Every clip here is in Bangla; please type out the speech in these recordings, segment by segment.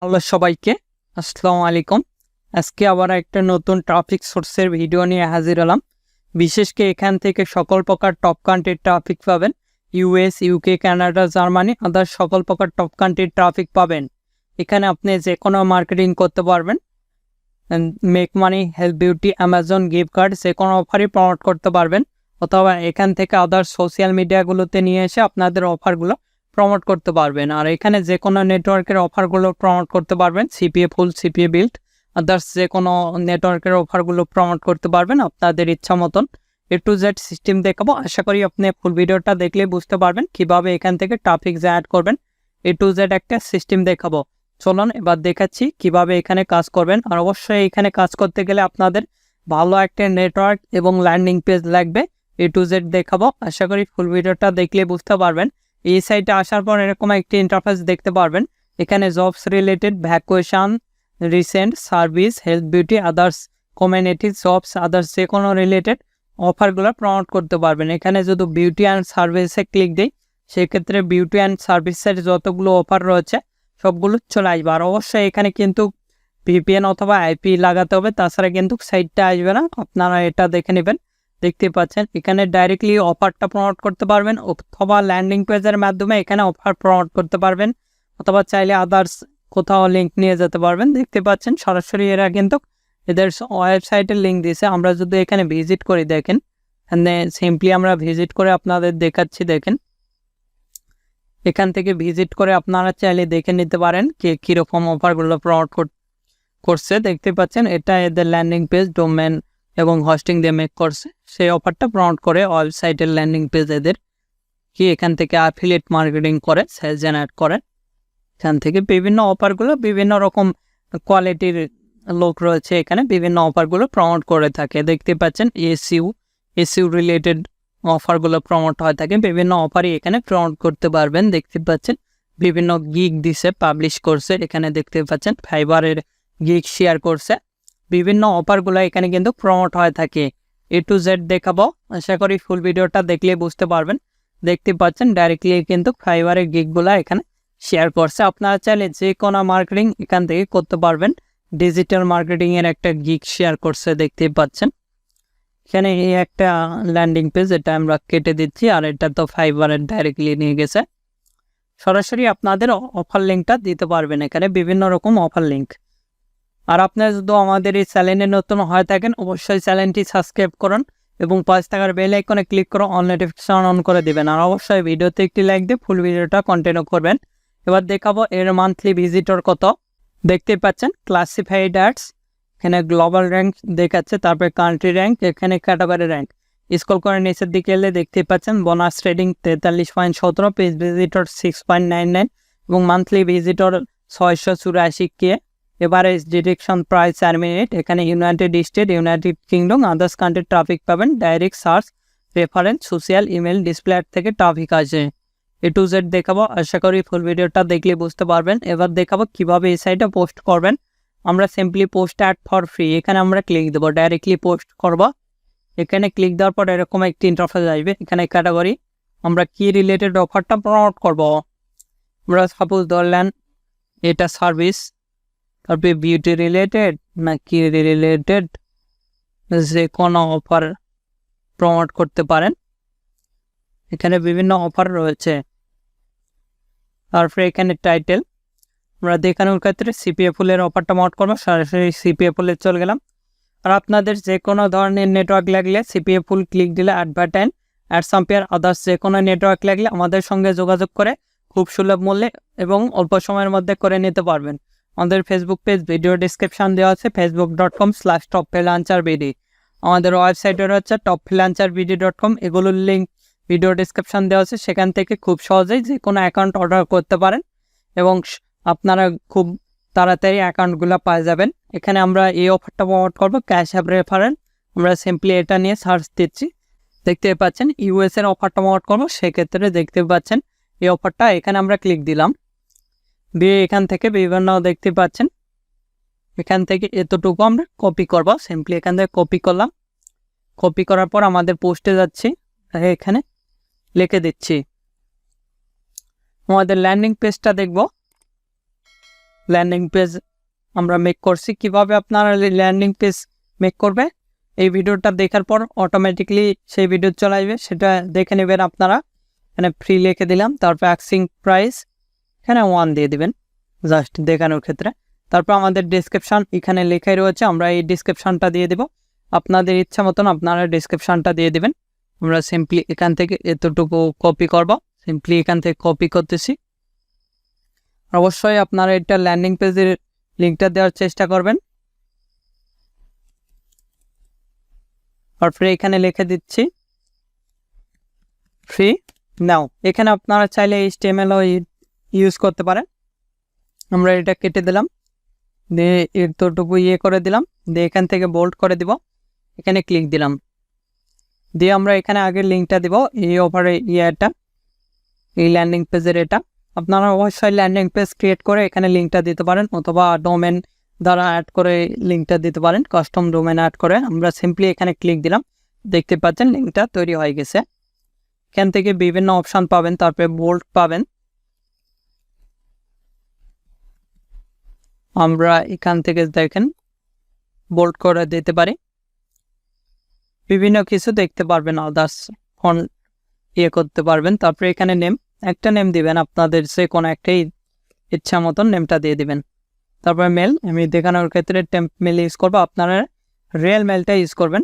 হ্যালো সবাইকে, আসসালামু আলাইকুম। আজকে আবার একটা নতুন ট্রাফিক সোর্সের ভিডিও নিয়ে হাজির হলাম। বিশেষ করে এখান থেকে সকল প্রকার টপ কান্ট্রির ট্রাফিক পাবেন। ইউএস, ইউকে, কানাডা, জার্মানি আদার সকল প্রকার টপ কান্ট্রির ট্রাফিক পাবেন। এখানে আপনি যে কোনো মার্কেটিং করতে পারবেন। Make money, health beauty, Amazon gift card যে কোনো অফারই প্রমোট করতে পারবেন, অথবা এখান থেকে আদার সোশ্যাল মিডিয়াগুলোতে নিয়ে এসে আপনাদের অফারগুলো প্রমোট করতে পারবেন। আর এখানে যে কোনো নেটওয়ার্কের অফারগুলো প্রমোট করতে পারবেন। সিপিএ ফুল, সিপিএ বিল্ড, আদার্স যে কোনো নেটওয়ার্কের অফারগুলো প্রমোট করতে পারবেন আপনাদের ইচ্ছা মতন। A to Z সিস্টেম দেখাবো। আশা করি আপনি ফুল ভিডিওটা দেখলে বুঝতে পারবেন কিভাবে এখান থেকে ট্রাফিক জেনারেট করবেন। A to Z একটা সিস্টেম দেখাবো। চলুন এবার দেখাচ্ছি কিভাবে এখানে কাজ করবেন। আর অবশ্যই এখানে কাজ করতে গেলে আপনাদের ভালো একটা নেটওয়ার্ক এবং ল্যান্ডিং পেজ লাগবে। A to Z দেখাবো। আশা করি ফুল ভিডিওটা দেখলে বুঝতে পারবেন। এই সাইটে আসার পর এরকম একটি ইন্টারফেস দেখতে পারবেন। এখানে jobs related, vacation, recent, service, health beauty, others, community, jobs, others যে কোনো রিলেটেড অফারগুলো প্রমোট করতে পারবেন। এখানে যদি বিউটি অ্যান্ড সার্ভিসে ক্লিক দিই, সেক্ষেত্রে বিউটি অ্যান্ড সার্ভিসের যতগুলো অফার রয়েছে সবগুলো চলে আসবে। আর অবশ্যই এখানে কিন্তু ভিপিএন অথবা আইপি লাগাতে হবে, তাছাড়া কিন্তু সাইটটা আসবে না। আপনারা এটা দেখে নেবেন। দেখতে পাচ্ছেন এখানে ডাইরেক্টলি অফারটা প্রমোট করতে পারবেন, অথবা ল্যান্ডিং পেজের মাধ্যমে এখানে অফার প্রমোট করতে পারবেন, অথবা চাইলে আদার্স কোথাও লিঙ্ক নিয়ে যেতে পারবেন। দেখতে পাচ্ছেন সরাসরি এরা কিন্তু এদের ওয়েবসাইটের লিঙ্ক দিয়েছে। আমরা যদি এখানে ভিজিট করি, দেখেন সিম্পলি আমরা ভিজিট করে আপনাদের দেখাচ্ছি। দেখেন এখান থেকে ভিজিট করে আপনারা চাইলে দেখে নিতে পারেন কে কীরকম অফারগুলো প্রমোট করছে। দেখতে পাচ্ছেন এটা এদের ল্যান্ডিং পেজ, ডোমেন এবং হোস্টিং দিয়ে মেক করছে। সেই অফারটা প্রমোট করে ওয়েবসাইটের ল্যান্ডিং পেজ এদের কি এখান থেকে অ্যাফিলিয়েট মার্কেটিং করে সেল জেনারেট করে। এখান থেকে বিভিন্ন অফারগুলো, বিভিন্ন রকম কোয়ালিটির লোক রয়েছে এখানে বিভিন্ন অফারগুলো প্রমোট করে থাকে। দেখতে পাচ্ছেন এসইউ রিলেটেড অফারগুলো প্রমোট হয়ে থাকে। বিভিন্ন অফারই এখানে প্রমোট করতে পারবেন। দেখতে পাচ্ছেন বিভিন্ন গিগ দিছে, পাবলিশ করছে। এখানে দেখতে পাচ্ছেন ফাইবারের গিগ শেয়ার করছে। বিভিন্ন অফারগুলো এখানে কিন্তু প্রমোট হয়ে থাকে। A to Z দেখাবো। আশা করি ফুল ভিডিওটা দেখলে বুঝতে পারবেন। দেখতে পাচ্ছেন ডাইরেক্টলি কিন্তু ফাইবারের গিগগুলো এখানে শেয়ার করছে। আপনারা চাইলে যে কোনো মার্কেটিং এখান থেকে করতে পারবেন। ডিজিটাল মার্কেটিংয়ের একটা গিগ শেয়ার করছে, দেখতে পাচ্ছেন। এখানে এই একটা ল্যান্ডিং পেজ, এটা আমরা কেটে দিচ্ছি। আর এটা তো ফাইবারের ডাইরেক্টলি নিয়ে গেছে। সরাসরি আপনাদের অফার লিঙ্কটা দিতে পারবেন এখানে, বিভিন্ন রকম অফার লিঙ্ক। আর আপনারা যদি আমাদের এই চ্যানেলে নতুন হয়ে থাকেন, অবশ্যই চ্যানেলটি সাবস্ক্রাইব করুন এবং পাঁচ টাকার বেল আইকনে ক্লিক করে অল নোটিফিকেশন অন করে দেবেন। আর অবশ্যই ভিডিওতে একটি লাইক দিয়ে ফুল ভিডিওটা কন্টিনিউ করবেন। এবার দেখাবো এর মান্থলি ভিজিটর কত। দেখতে পাচ্ছেন ক্লাসিফাইড অ্যাডস, এখানে গ্লোবাল র্যাঙ্ক দেখাচ্ছে, তারপরে কান্ট্রি র্যাঙ্ক, এখানে ক্যাটাগরি র্যাঙ্ক। স্ক্রল করে নিচের দিকে এলে দেখতে পাচ্ছেন বোনাস ট্রেডিং 43.17, পেজ ভিজিটর 6.99 এবং monthly visitor 684K। Average detection price 4 minute. এখানে United State, United Kingdom, others কান্ট্রির ট্রাফিক পাবেন। Direct search, reference, social, email, display থেকে ট্রাফিক আসে। A to Z দেখাবো। আশা করি ফুল ভিডিওটা দেখলে বুঝতে পারবেন। এবার দেখাবো কিভাবে এই সাইটে পোস্ট করবেন। আমরা simply post ad for free, এখানে আমরা ক্লিক দেবো, ডাইরেক্টলি পোস্ট করব। এখানে ক্লিক দেওয়ার পর এরকম একটি ইন্টারফেস আসবে। এখানে ক্যাটাগরি, আমরা কি রিলেটেড অফারটা প্রমোট করব। আমরা সাপোজ ধরলেন এটা সার্ভিস, তারপরে বিউটি রিলেটেড না কি রিলেটেড, যে কোনো অফার প্রমোট করতে পারেন। এখানে বিভিন্ন অফার রয়েছে। তারপরে এখানে টাইটেল, আমরা দেখানোর ক্ষেত্রে সিপিএ ফুলের অফারটা প্রমোট করবো। সরাসরি সিপিএ ফুলে চলে গেলাম। আর আপনাদের যে কোনো ধরনের নেটওয়ার্ক লাগলে সিপিএ ফুল ক্লিক দিলে অ্যাডভার্টাইন, অ্যাডসাম্পিয়ার, আদার্স যে কোনো নেটওয়ার্ক লাগলে আমাদের সঙ্গে যোগাযোগ করে খুব সুলভ মূল্যে এবং অল্প সময়ের মধ্যে করে নিতে পারবেন। আমাদের ফেসবুক পেজ ভিডিও ডিসক্রিপশান দেওয়া আছে, facebook.com/topfreelancerbd। আমাদের ওয়েবসাইটের হচ্ছে topfreelancerbd.com। এগুলোর লিঙ্ক ভিডিও ডিসক্রিপশান দেওয়া আছে, সেখান থেকে খুব সহজেই যে কোনো অ্যাকাউন্ট অর্ডার করতে পারেন এবং আপনারা খুব তাড়াতাড়ি অ্যাকাউন্টগুলো পাওয়া যাবেন। এখানে আমরা এই অফারটা প্রমোট করবো, ক্যাশ অ্যাপ রেফারেন্স। আমরা সিম্পলি এটা নিয়ে সার্চ দিচ্ছি। দেখতে পাচ্ছেন ইউএস এর অফারটা প্রমোট করবো। সেক্ষেত্রে দেখতে পাচ্ছেন এই অফারটা, এখানে আমরা ক্লিক দিলাম দিয়ে এখান থেকে বিভিন্ন দেখতে পাচ্ছেন, এখান থেকে এতটুকু আমরা কপি করব। সিম্পলি এখান থেকে কপি করলাম। কপি করার পর আমাদের পোস্টে যাচ্ছি, এখানে লিখে দিচ্ছি। আমাদের ল্যান্ডিং পেজটা দেখব। ল্যান্ডিং পেজ আমরা মেক করছি। কিভাবে আপনারা ল্যান্ডিং পেজ মেক করবে এই ভিডিওটা দেখার পর অটোমেটিকলি সেই ভিডিও চলে আসবে, সেটা দেখে নেবেন আপনারা। এখানে ফ্রি লিখে দিলাম, তারপর অ্যাক্সিং প্রাইস এখানে 1 দিয়ে দিবেন জাস্ট দেখানোর ক্ষেত্রে। তারপর আমাদের ডেসক্রিপশান এখানে লেখাই রয়েছে, আমরা এই ডেসক্রিপশানটা দিয়ে দেব। আপনাদের ইচ্ছা মতন আপনারা ডেসক্রিপশানটা দিয়ে দেবেন। আমরা সিম্পলি এখান থেকে এতটুকু কপি করব, সিম্পলি এখান থেকে কপি করতেছি। অবশ্যই আপনারা এটা ল্যান্ডিং পেজের লিঙ্কটা দেওয়ার চেষ্টা করবেন। তারপরে এখানে লিখে দিচ্ছি ফ্রি নাও। এখানে আপনারা চাইলে HTML ইউজ করতে পারেন। আমরা এটা কেটে দিলাম, দিয়ে এতটুকু করে দিলাম, দিয়ে এখান থেকে বোল্ড করে দিব, এখানে ক্লিক দিলাম, দিয়ে আমরা এখানে আগের লিঙ্কটা দিব এই অফারে এটা এই ল্যান্ডিং পেজের। এটা আপনারা অবশ্যই ল্যান্ডিং পেজ ক্রিয়েট করে এখানে লিঙ্কটা দিতে পারেন, অথবা ডোমেন দ্বারা অ্যাড করে লিঙ্কটা দিতে পারেন, কাস্টম ডোমেন অ্যাড করে। আমরা সিম্পলি এখানে ক্লিক দিলাম, দেখতে পাচ্ছেন লিঙ্কটা তৈরি হয়ে গেছে। এখান থেকে বিভিন্ন অপশান পাবেন, তারপরে বোল্ড পাবেন। আমরা এখান থেকে দেখেন বোল্ড করে দিতে পারি, বিভিন্ন কিছু দেখতে পারবেন, আদার্স ফন্ট করতে পারবেন। তারপরে এখানে নেম, একটা নেম দিবেন, আপনাদের যে কোনো একটাই ইচ্ছা মতন নেমটা দিয়ে দিবেন। তারপরে মেল, আমি দেখানোর ক্ষেত্রে টেম্প মেল ইউজ করবো, আপনারা রিয়েল মেলটা ইউজ করবেন।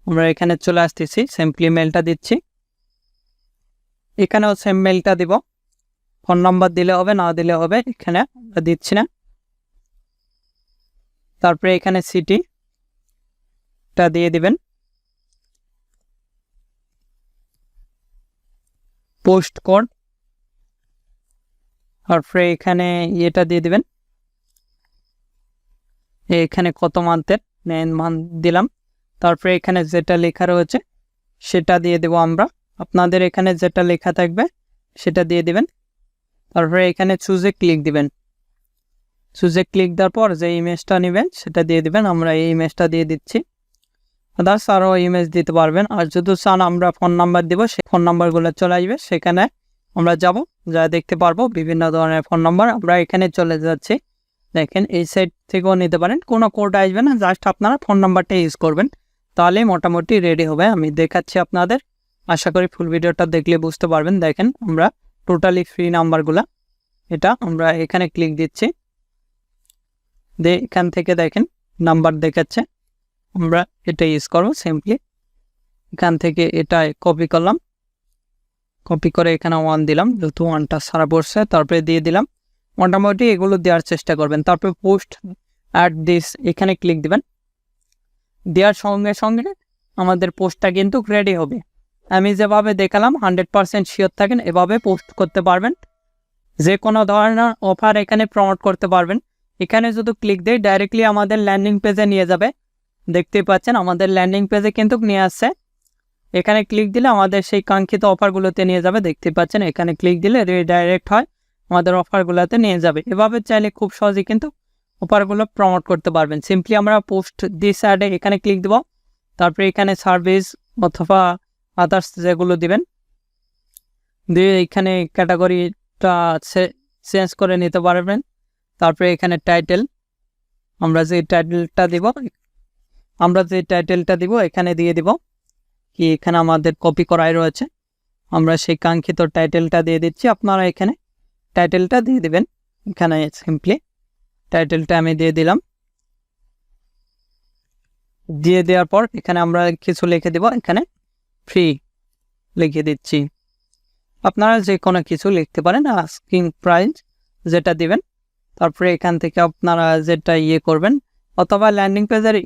আমরা এখানে চলে আসতেছি, সিম্পলি মেলটা দিচ্ছি, এখানেও সেম মেলটা দিব। ফোন নাম্বার দিলে হবে, না দিলে হবে, এখানে আমরা দিচ্ছি না। তারপরে এখানে সিটিটা দিয়ে দিবেন, পোস্ট কোড, তারপরে এখানে এটা দিয়ে দিবেন, এখানে কত মান্থের 9 মান্থ দিলাম। তারপরে এখানে যেটা লেখা রয়েছে সেটা দিয়ে দেব আমরা, আপনাদের এখানে যেটা লেখা থাকবে সেটা দিয়ে দিবেন। তারপরে এখানে চুজে ক্লিক দিবেন, চুজে ক্লিক দেওয়ার পর যে ইমেজটা নেবেন সেটা দিয়ে দিবেন। আমরা এই ইমেজটা দিয়ে দিচ্ছি, আদার্স আরও ইমেজ দিতে পারবেন। আর যদি চান আমরা ফোন নাম্বার দেবো, সেই ফোন নাম্বারগুলো চলে আসবে, সেখানে আমরা যাব, যা দেখতে পারবো বিভিন্ন ধরনের ফোন নাম্বার। আমরা এখানে চলে যাচ্ছি, দেখেন এই সাইড থেকেও নিতে পারেন, কোনো কোড আসবে না, জাস্ট আপনারা ফোন নাম্বারটা ইউজ করবেন, তাহলে মোটামুটি রেডি হবে। আমি দেখাচ্ছি আপনাদের, আশা করি ফুল ভিডিওটা দেখলে বুঝতে পারবেন। দেখেন আমরা টোটালি ফ্রি নাম্বারগুলো, এটা আমরা এখানে ক্লিক দিচ্ছি, দিয়ে এখান থেকে দেখেন নাম্বার দেখাচ্ছে, আমরা এটা ইউজ করবো। সিম্পলি এখান থেকে এটা কপি করলাম, কপি করে এখানে 1 দিলাম, যেহেতু 1টা সারা পড়ছে, তারপরে দিয়ে দিলাম। মোটামুটি এগুলো দেওয়ার চেষ্টা করবেন। তারপরে পোস্ট অ্যাট দিস এখানে ক্লিক দিবেন, দেওয়ার সঙ্গে সঙ্গে আমাদের পোস্টটা কিন্তু রেডি হবে। আমি যেভাবে দেখালাম 100% শিওর থাকেন, এভাবে পোস্ট করতে পারবেন, যে কোনো ধরনের অফার এখানে প্রমোট করতে পারবেন। এখানে যদি ক্লিক দেয় ডাইরেক্টলি আমাদের ল্যান্ডিং পেজে নিয়ে যাবে, দেখতেই পাচ্ছেন আমাদের ল্যান্ডিং পেজে কিন্তু নিয়ে আসছে। এখানে ক্লিক দিলে আমাদের সেই কাঙ্ক্ষিত অফারগুলোতে নিয়ে যাবে, দেখতে পাচ্ছেন এখানে ক্লিক দিলে রিডাইরেক্ট হয়, আমাদের অফারগুলোতে নিয়ে যাবে। এভাবে চাইলে খুব সহজেই কিন্তু অফারগুলো প্রমোট করতে পারবেন। সিম্পলি আমরা পোস্ট দিস অ্যাডে এখানে ক্লিক দেব, তারপরে এখানে সার্ভিস অথবা আদার্স যেগুলো দিবেন, দিয়ে এখানে ক্যাটাগরিটা চেঞ্জ করে নিতে পারবেন। তারপরে এখানে টাইটেল, আমরা যে টাইটেলটা দিব এখানে দিয়ে দিব, কি এখানে আমাদের কপি করাই রয়েছে, আমরা সেই কাঙ্ক্ষিত টাইটেলটা দিয়ে দিচ্ছি। আপনারা এখানে টাইটেলটা দিয়ে দিবেন, এখানে সিম্পলি টাইটেলটা আমি দিয়ে দিলাম, দিয়ে দেওয়ার পর এখানে আমরা কিছু লিখে দেব, এখানে ফ্রি লিখে দিচ্ছি। আপনারা যে কোনো কিছু লিখতে পারেন, আস্কিং প্রাইস যেটা দিবেন। তারপরে এখান থেকে আপনারা যেটা করবেন, অথবা ল্যান্ডিং পেজের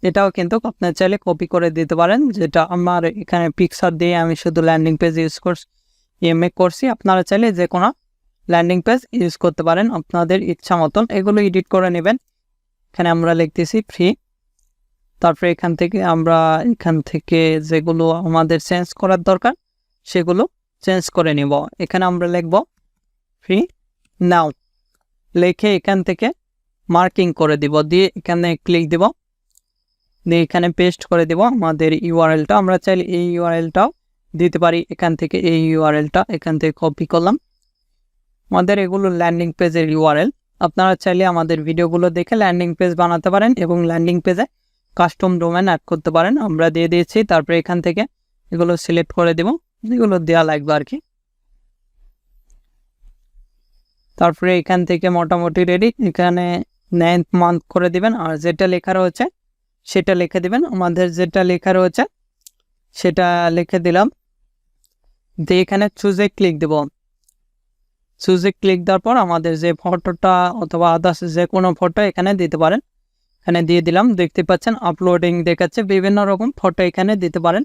এটাও কিন্তু আপনার চাইলে কপি করে দিতে পারেন, যেটা আমার এখানে পিকচার দিয়ে আমি শুধু ল্যান্ডিং পেজ ইউজ করছি। আপনারা চাইলে যে কোনো ল্যান্ডিং পেজ ইউজ করতে পারেন আপনাদের ইচ্ছা মতন, এগুলো এডিট করে নেবেন। এখানে আমরা লিখতেছি ফ্রি, তারপরে এখান থেকে যেগুলো আমাদের চেঞ্জ করার দরকার সেগুলো চেঞ্জ করে নিব। এখানে আমরা লিখব ফ্রি নাও, লিখে এখান থেকে মার্কিং করে দিব, দিয়ে এখানে ক্লিক দিব, দিয়ে এখানে পেস্ট করে দিব আমাদের ইউআরএলটা। আমরা চাইলে এই ইউআরএলটাও দিতে পারি, এখান থেকে এই ইউআরএলটা এখান থেকে কপি করলাম। আমাদের এগুলো ল্যান্ডিং পেজের ইউআরএল, আপনারা চাইলে আমাদের ভিডিওগুলো দেখে ল্যান্ডিং পেজ বানাতে পারেন এবং ল্যান্ডিং পেজে কাস্টম ডোমেন অ্যাড করতে পারেন। আমরা দিয়ে দিয়েছি। তারপরে এখান থেকে এগুলো সিলেক্ট করে দেব, যেগুলো দেওয়া লাগবে আর কি। তারপরে এখান থেকে মোটামুটি রেডি। এখানে 9th মান্থ করে দিবেন, আর যেটা লেখা রয়েছে সেটা লিখে দিবেন। আমাদের যেটা লেখা রয়েছে সেটা লিখে দিলাম, দিয়ে এখানে চুজে ক্লিক দেব। চুজে ক্লিক দেওয়ার পর আমাদের যে ফটোটা অথবা আদার্স যে কোনো ফটো এখানে দিতে পারেন। এখানে দিয়ে দিলাম, দেখতে পাচ্ছেন আপলোডিং দেখাচ্ছে। বিভিন্ন রকম ফটো এখানে দিতে পারেন।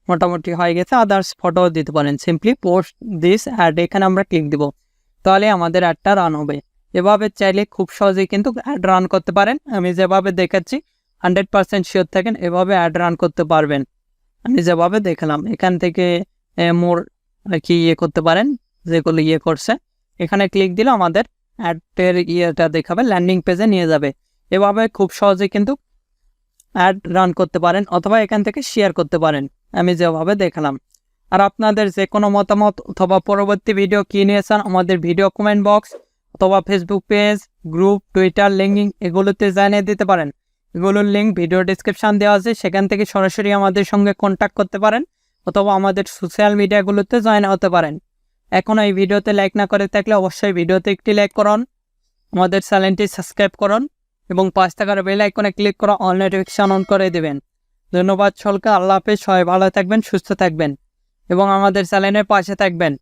মোটামুটি হয়ে গেছে। আদার্স ফটো দিতে পারেন। সিম্পলি পোস্ট দিস অ্যাড, এখানে আমরা ক্লিক দিব, তাহলে আমাদের অ্যাডটা রান হবে। এভাবে চাইলে খুব সহজেই কিন্তু অ্যাড রান করতে পারেন। আমি যেভাবে দেখাচ্ছি 100% শিওর থাকেন এভাবে অ্যাড রান করতে পারবেন। আমি যেভাবে দেখালাম এখান থেকে মোর আর কি করতে পারেন, যেগুলো করছে। এখানে ক্লিক দিলে আমাদের অ্যাডের ইয়েটা দেখাবে, ল্যান্ডিং পেজে নিয়ে যাবে। এভাবে খুব সহজে কিন্তু অ্যাড রান করতে পারেন, অথবা এখান থেকে শেয়ার করতে পারেন আমি যেভাবে দেখালাম। আর আপনাদের যে কোনো মতামত অথবা পরবর্তী ভিডিও কী নিয়েছেন আমাদের ভিডিও কমেন্ট বক্স অথবা Facebook page, group, Twitter, linking এগুলোতে জানিয়ে দিতে পারেন। এগুলোর লিঙ্ক ভিডিও ডিসক্রিপশান দেওয়া আছে, সেখান থেকে সরাসরি আমাদের সঙ্গে কন্ট্যাক্ট করতে পারেন, অথবা আমাদের সোশ্যাল মিডিয়াগুলোতে জয়েন হতে পারেন। এখন এই ভিডিওতে লাইক না করে থাকলে অবশ্যই ভিডিওতে একটি লাইক করুন, আমাদের চ্যানেলটি সাবস্ক্রাইব করুন এবং পাশ থাকার বেল আইকনে ক্লিক করে অল নোটিফিকেশন অন করে দেবেন। ধন্যবাদ সকলকে। আল্লাহ হাফেজ। সবাই ভালো থাকবেন, সুস্থ থাকবেন এবং আমাদের চ্যানেলের পাশে থাকবেন।